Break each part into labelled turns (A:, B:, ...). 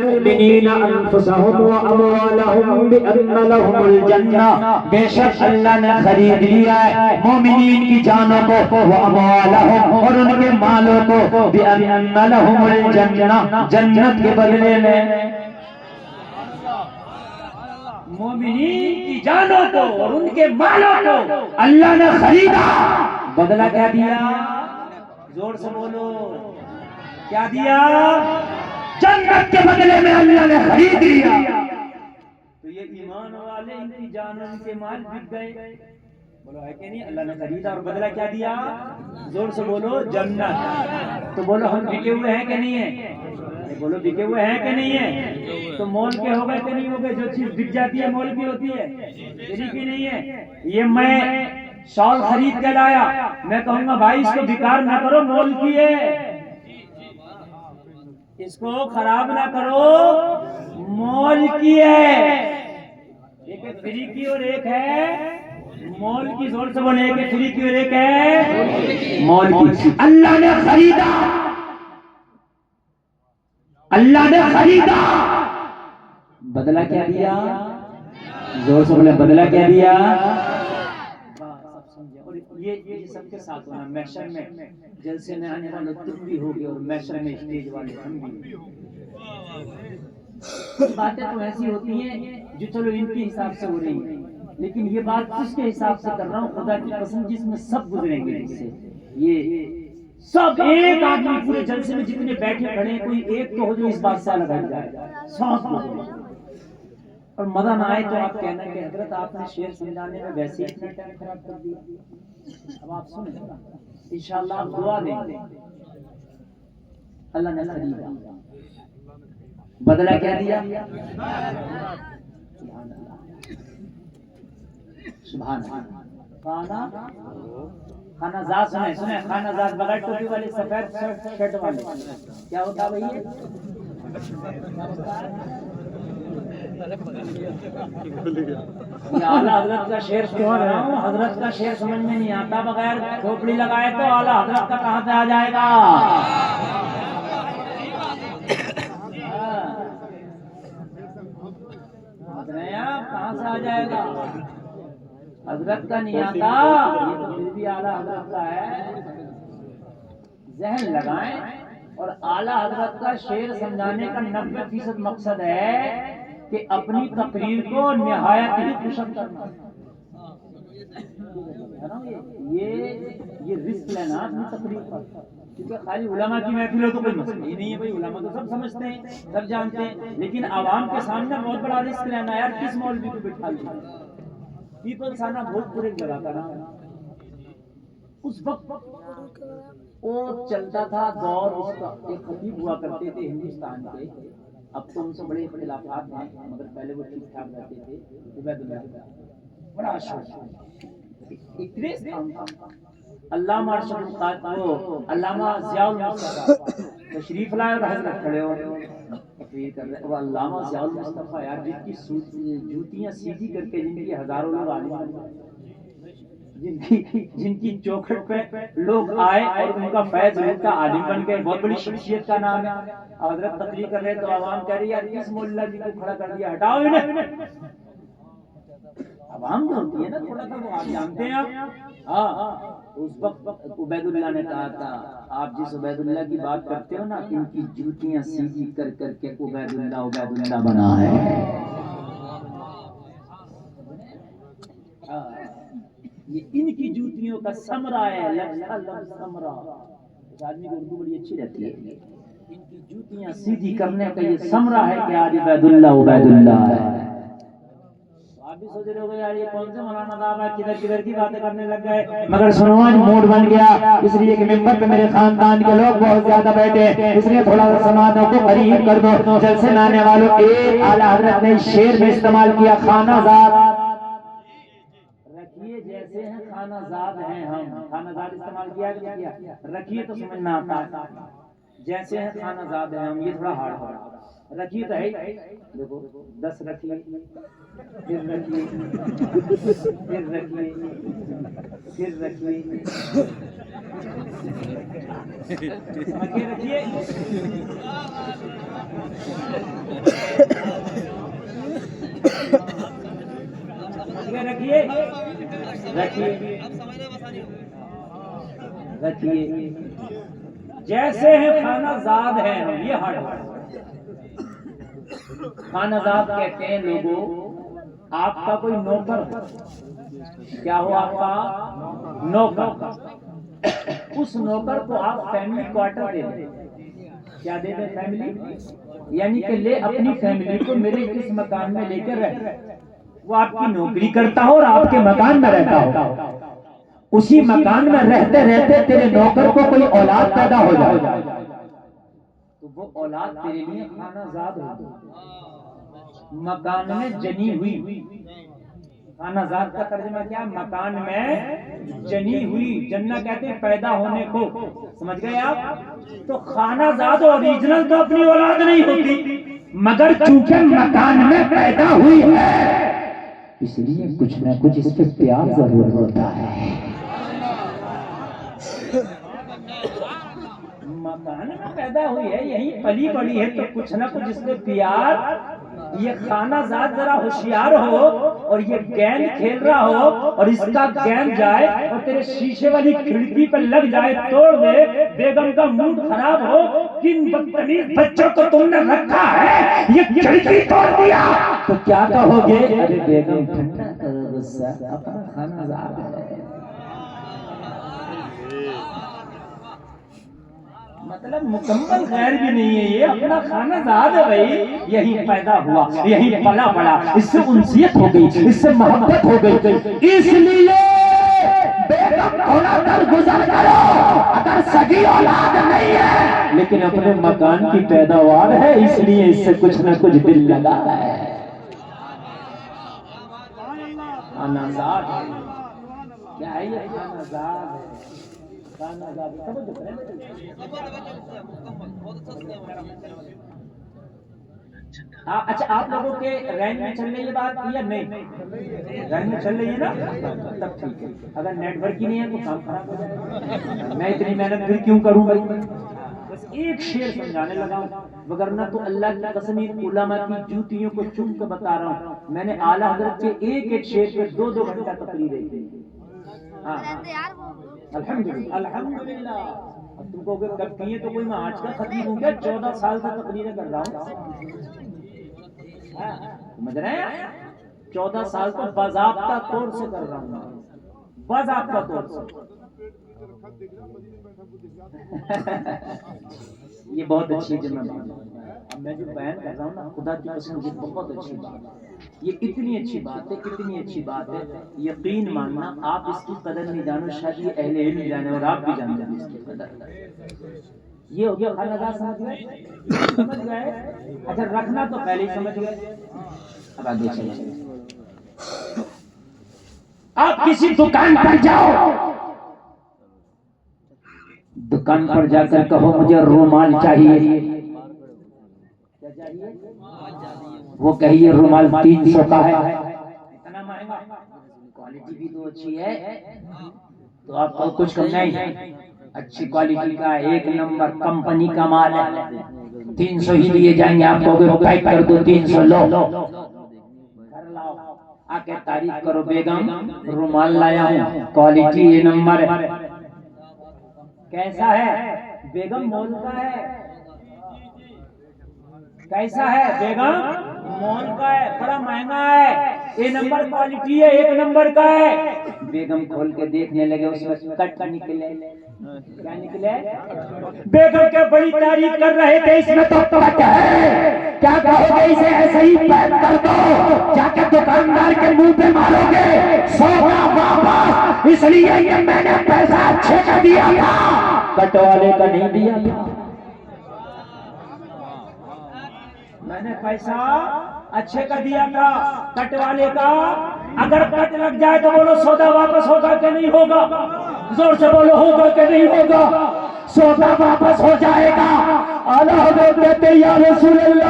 A: मुमिनीना अनफुसहुम व अमवालहुम बिअन्न लहुमुल जन्नह, बेशक अल्लाह ने खरीद लिया है मोमिनीन की जानों को, व अमवालहुम और उनके मालों को, बिअन्न लहुमुल जन्नह जन्नत के बदले में। मोमिनीन की जानों को और उनके मालों को अल्लाह ने खरीदा, बदला क्या दिया? जोर से बोलो, क्या दिया? जन्नत के बदले में अल्लाह ने खरीद लिया। तो ये ईमान वाले, इनकी जान इनके माल बिक गए, बोलो है कि नहीं? अल्लाह ने खरीदा और बदला क्या दिया? जोर से बोलो, जन्नत। तो बोलो हम बिके हुए हैं कि नहीं है? बोलो बिके हुए हैं कि नहीं है? तो मोल के हो गए कि नहीं हो गए? जो चीज बिक जाती है मोल की होती है, तेरी की नहीं है। ये मैं शॉल खरीद के लाया, मैं कहूंगा भाई इसको बेकार ना करो, मोल की है, इसको खराब ना करो, मोल की है। एक है फ्री की और एक है मोल की। जोर से बोले, एक है फ्री की और एक है मोल की। अल्लाह ने खरीदा, अल्लाह ने खरीदा, बदला क्या दिया? जोर से बोले, बदला क्या दिया? सब समझे। और ये सबके साथ होना, मैशर में जलसे में आने वाले तुम भी होगे और मैशर में स्टेज वाले हम भी। बातें तो ऐसी होती हैं जो चलो इनके हिसाब से हो रही है, लेकिन ये बात किसके हिसाब से कर रहा हूँ? खुदा की कसम, जिसमें सब गुजरेंगे इससे। ये सब एक आदमी पूरे जलसे में जितने बैठे खड़े हैं, कोई एक तो हो जो इस बात से अलग हट जाए, सांस गुजरे। और मजा ना आए तो आप कहना कि हजरत आपने शेर समझाने में वैसे ही इतना टाइम खराब कर दिया। अब आप सुने, इंशाअल्लाह आप दुआ देंगे, अल्लाह ने खरीदा, बदला क्या दिया? सुभान अल्लाह। खानाजाद सुने, सुने खानाजाद, बगैर टोपी वाले, सफेद शर्ट वाले, क्या होता है भैया? आला हजरत का शेर सुन रहा हूँ, हजरत का शेर समझ में नहीं आता, बगैर खोपड़ी लगाए तो आला हजरत का कहाँ से आ जाएगा? कहाँ से आ जाएगा? हजरत का नहीं आता, ये तो फिर भी आला हजरत का है। जहन लगाएं। और आला हजरत का शेर समझाने का 90% मकसद है कि अपनी तकरीर को निहायत ही खुशक करना है ना। ये रिस्क लेना अपनी तकरीर पर, क्योंकि खाली उलमा की महफिल हो तो कोई मसला ही नहीं है भाई, उलमा तो सब समझते हैं, सब जानते हैं, लेकिन आवाम के सामने बहुत बड़ा रिस्क लेना यार। किस मौलवी को बिठा लिया? पीपल्स आना भोजपुरी जगह का नाम। उस वक्त वो चलता था दौर, उसका एक खतीब हुआ करते थे हिंदुस्तान के, अब तो उनसे बड़े इख्तिलाफात हैं, मगर पहले वो ठीक ठाक रहते थे। उबैदुल्लाह बड़ा अल्लामा अल्लामा ज़ियाउल मुस्तफ़ा तशरीफ लाए और हजरत खड़े हो तकरीर कर रहे। वो अल्लामा ज़ियाउल मुस्तफ़ा यार, जिनकी जूतियां सीधी करके जिनकी हजारों लोग आलिम, जिनकी चौखट पे लोग आए और उनका फैज उनका आलिम बन गए, बहुत बड़ी शख्सियत का नाम है। हजरत तकरीर कर रहे तो आवाम कह रही है किस मौला जी को खड़ा कर दिया, हटाओ इन्हें। आवाम जो होती है ना, थोड़ा सा वो आप जानते हैं आप। हाँ, उस वक्त उबैदुल्लाह ने कहा था, आप जिस उबैदुल्लाह की बात करते हो ना, इनकी जूतियां सीधी कर करके उबैदुल्लाह उबैदुल्लाह बना है। ये इनकी जूतियों का समरा है, समरा। इस आदमी को उर्दू बड़ी अच्छी रहती है। इनकी जूतियां सीधी करने का ये समरा है कि आज उबैदुल्लाह उबैदुल्लाह है। आप भी सोच रहे हो यार ये कौन से मौलाना साहब है, किधर किधर की बातें करने लग गए। मगर सुनो, आज मूड बन गया, इसलिए कि मिंबर पे मेरे खानदान के लोग बहुत ज्यादा बैठे, इसलिए थोड़ा सा समानों को करीब कर दो। जलसे में आने वालों, एक आला हजरत ने शेर में इस्तेमाल किया खानाजाद। रखिए जैसे हैं खानाजाद हैं हम, खानाजाद इस्तेमाल किया कि नहीं किया? रखिए तो समझ में आता है, जैसे हैं खानाजाद हैं हम, ये थोड़ा हार्ड हो रहा। रखिए तो है, देखो 10 रखिए, फिर रखिए, फिर रखिए, फिर रखिए, रखिए रखिए। रखिए। जैसे है खानाजाद है हम, ये हट खानाजाद कहते हैं लोगों, आपका कोई नौकर, क्या हो आपका नौकर, उस नौकर को आप फैमिली क्वार्टर दे दें। क्या दे दें? फैमिली, यानी कि ले अपनी फैमिली को मेरे इस मकान में लेकर रहे। वो आपकी नौकरी करता हो और आपके मकान में रहता हो, उसी मकान में रहते रहते तेरे नौकर को कोई औलाद पैदा हो जाए तो वो औलाद तेरे लिए खानाजाद होगी। मकान में जनी हुई, खानाजाद का तर्जुमा क्या? मकान में जनी हुई। जन्ना कहते हैं पैदा होने को, समझ गए आप? तो खानाजाद ओरिजिनल तो अपनी औलाद नहीं होती, मगर चूंकि मकान में पैदा हुई है इसलिए कुछ ना कुछ इस पे प्यार जरूर होता है। मकान में पैदा हुई है, यही पली बड़ी है, तो कुछ ना कुछ इसमें प्यार। ये खानाजाद जरा होशियार हो और ये गेंद खेल रहा हो और इसका गेंद जाए और तेरे शीशे वाली खिड़की पर लग जाए, तोड़ दे, बेगम का मूड खराब हो, किन बदतमीज बच्चों को तुमने रखा है, ये खिड़की तोड़ दिया, तो क्या कहोगे? अरे बेगम ठंडा करो गुस्सा, अपना खानाजाद है। मतलब मुकम्मल गैर भी नहीं है, ये अपना खानाजाद है भाई, यही पैदा हुआ, यही पला बड़ा, इससे उनसियत हो गई, इससे मोहब्बत हो गई, इसलिए बेगम थोड़ा दरगुजर करो। अगर सगी औलाद नहीं है लेकिन अपने मकान की पैदावार है, इसलिए इससे कुछ ना कुछ दिल लगा है। खानाजाद क्या है? ये खानाजाद है। अच्छा, आप लोगों के रैंक में चल रही है बात या नहीं? रैंक में चल रही है ना, तब ठीक है। अगर नेटवर्क ही नहीं है तो काम खराब हो जाएगा। मैं इतनी मेहनत फिर क्यों करूं भाई? बस एक शेर समझाने लगा, वगरना तो अल्लाह की कसम उलमा की जूतियों को चुम के बता रहा हूँ। मैंने आला हजरत के एक शेर पे 2-2 घंटा तकरीर की। अल्हम्दुलिल्लाह, अल्हम्दुलिल्लाह। अब तुम कहोगे कब किए, तो कोई मैं आज का खतीब हूँ क्या? 14 साल से तकरीरें कर रहा हूँ, समझ रहे हैं? 14 साल तो बाज़ाब्ता तौर से कर रहा हूँ, बाज़ाब्ता तौर से। ये बहुत अच्छी जिम्मेदारी। अब मैं जो बयान कर रहा हूँ ना, खुदा की कसम ये बहुत अच्छी बात है, ये इतनी अच्छी बात है, कितनी अच्छी बात है, यकीन मानना आप इसकी कदर नहीं जानो, शायद ये अहले इल्म जाने और आप भी जानते हैं इसकी कदर। ये हो गया खानाजाद, समझ गए? अच्छा, रखना तो पहले ही समझ गए। अब आगे चलिए। आप किसी दुकान पर जाओ, दुकान पर जाकर कहो मुझे रुमाल चाहिए, क्या चाहिए? वो कहिए रुमाल 300 का है। इतना महंगा? क्वालिटी भी तो अच्छी है, तो आपको कुछ कम नहीं, अच्छी क्वालिटी का, एक नंबर कंपनी का माल है, 300 ही लिए जाएंगे। आपको पैक कर दो, 300 लो, घर लाओ, आके तारीफ करो, बेगम रुमाल लाया हूँ, क्वालिटी ये नंबर है। कैसा है? बेगम मॉल का है। कैसा है? बेगम मॉल का है, बड़ा महंगा है, ए नंबर क्वालिटी है, 1 नंबर का है। बेगम खोल के देखने लगे, उसमें कट निकले। क्या निकले? बेगम के बड़ी तारीफ कर रहे थे, इसमें तो कट है, क्या कहोगे? इसे ऐसे ही पैक कर दो, जाके दुकानदार के मुंह पे मारोगे, 100 का वापस, इसलिए ये मैंने पैसा अच्छे का दिया था, कट वाले का नहीं दिया था। मैंने पैसा अच्छे का दिया था, कट वाले का। अगर कट लग जाए तो बोलो सौदा वापस होगा कि नहीं होगा? जोर से बोलो, होगा कि नहीं होगा? सौदा वापस हो जाएगा। आला हज़रत कहते हैं या रसूल अल्लाह,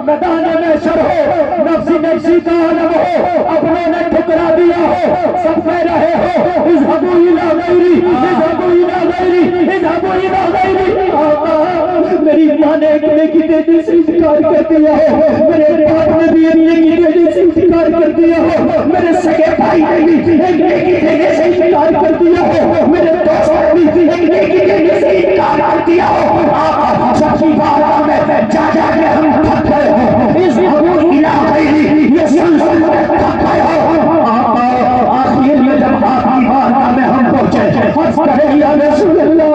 A: मैदान में शर हो, नफ्सी नफ्सी का आलम हो, अपनों ने ठुकरा दिया हो, सब कह रहे हो इज़हबू इला गैरी, इज़हबू इला गैरी, इज़हबू इला गैरी। मेरी माँ ने अपने की बेटी से इंकार कर दिया हो, मेरे बाप ने भी अपने की बेटी से इंकार कर दिया हो, मेरे सगे भाई ने भी
B: एक नेकी देने से इनकार कर दिया हो, मेरे दोस्तों ने एक नेकी देने से इनकार कर दिया हो। आप सबकी बात में जा जा के हम थक गए हो, इस इलाके ये संसद में थक गए हो। आखिर में जब आपकी बात में हम पहुंचे, फर्ज करें या रसूल अल्लाह,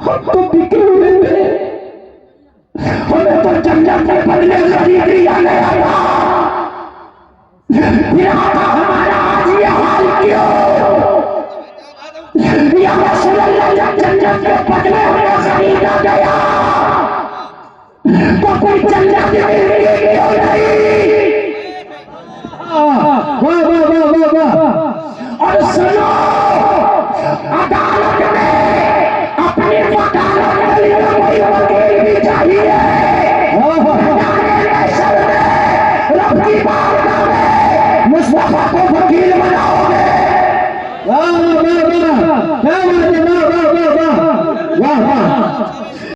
B: हम तो बिक्री हुए थे, हमें तो जन्नत के बदले खरीद लिया गया था, फिर हमारा आज ये हाल क्यों? या रसूल अल्लाह, जब जन्नत के बदले हमें खरीदा गया तो कोई जन्नत मिलेगी